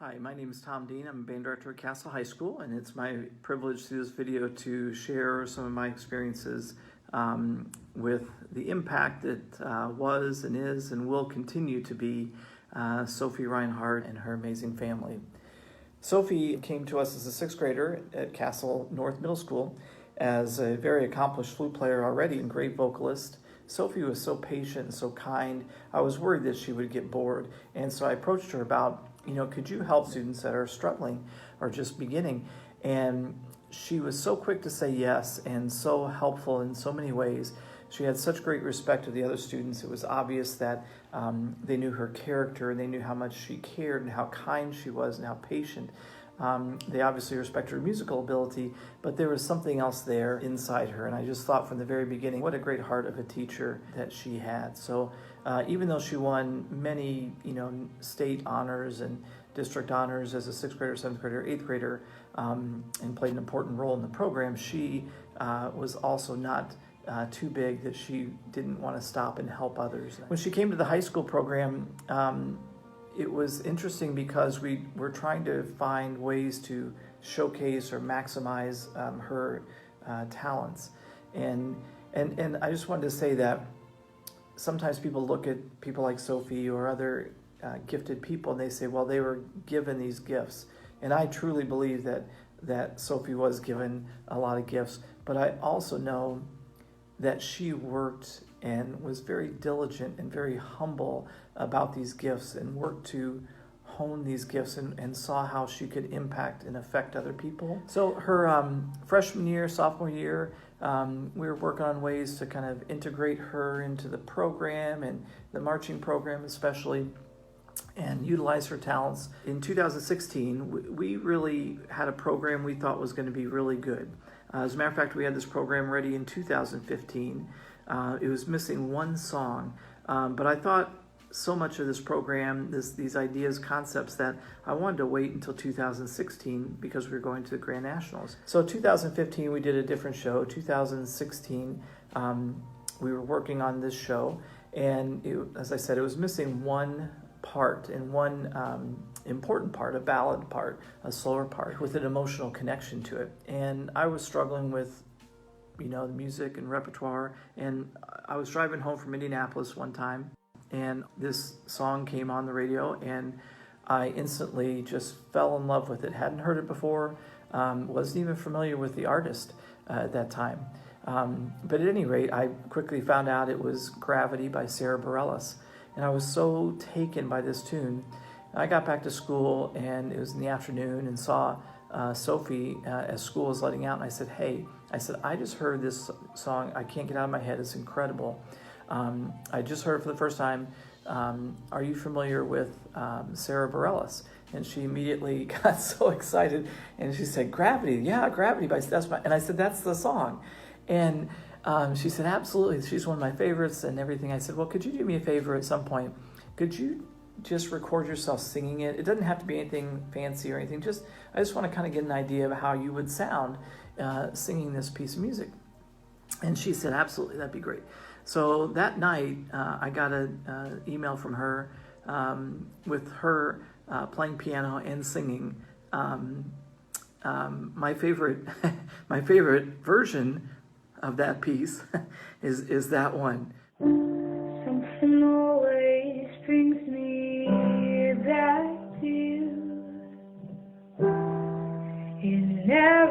Hi, my name is Tom Dean. I'm a band director at Castle High School, and it's my privilege through this video to share some of my experiences with the impact that was and is and will continue to be Sophie Rinehart and her amazing family. Sophie came to us as a sixth grader at Castle North Middle School as a very accomplished flute player already and great vocalist. Sophie was so patient and so kind. I was worried that she would get bored, and so I approached her about, could you help students that are struggling or just beginning? And she was so quick to say yes and so helpful in so many ways. She had such great respect of the other students. It was obvious that they knew her character, and they knew how much she cared and how kind she was and how patient. They obviously respected her musical ability, but there was something else there inside her. And I just thought from the very beginning, what a great heart of a teacher that she had. So even though she won many, state honors and district honors as a sixth grader, seventh grader, eighth grader, and played an important role in the program, she was also not too big that she didn't want to stop and help others. When she came to the high school program, it was interesting because we were trying to find ways to showcase or maximize her talents. And I just wanted to say that sometimes people look at people like Sophie or other gifted people and they say, well, they were given these gifts. And I truly believe that Sophie was given a lot of gifts, but I also know that she worked and was very diligent and very humble about these gifts and worked to hone these gifts and saw how she could impact and affect other people. So her freshman year, sophomore year, we were working on ways to kind of integrate her into the program and the marching program especially, and utilize her talents. In 2016, we really had a program we thought was going to be really good. As a matter of fact, we had this program ready in 2015. It was missing one song, but I thought so much of this program, these ideas, concepts, that I wanted to wait until 2016 because we were going to the Grand Nationals. So 2015, we did a different show. 2016, we were working on this show, and as I said, it was missing one part, and one important part, a ballad part, a slower part with an emotional connection to it. And I was struggling with the music and repertoire, and I was driving home from Indianapolis one time, and this song came on the radio, and I instantly just fell in love with it. Hadn't heard it before, wasn't even familiar with the artist at that time. But at any rate, I quickly found out it was Gravity by Sarah Bareilles, and I was so taken by this tune. I got back to school, and it was in the afternoon, and saw Sophie as school was letting out, and I said, hey, I just heard this song. I can't get out of my head. It's incredible. I just heard it for the first time. Are you familiar with Sarah Bareilles? And she immediately got so excited, and she said, Gravity. Yeah, Gravity. And I said, that's the song. And she said, absolutely. She's one of my favorites and everything. I said, well, could you do me a favor at some point? Could you just record yourself singing it? It doesn't have to be anything fancy or anything. I just want to kind of get an idea of how you would sound singing this piece of music. And she said, absolutely, that'd be great. So that night, I got an email from her with her playing piano and singing. My favorite version of that piece is that one. Something always brings me back to you. You never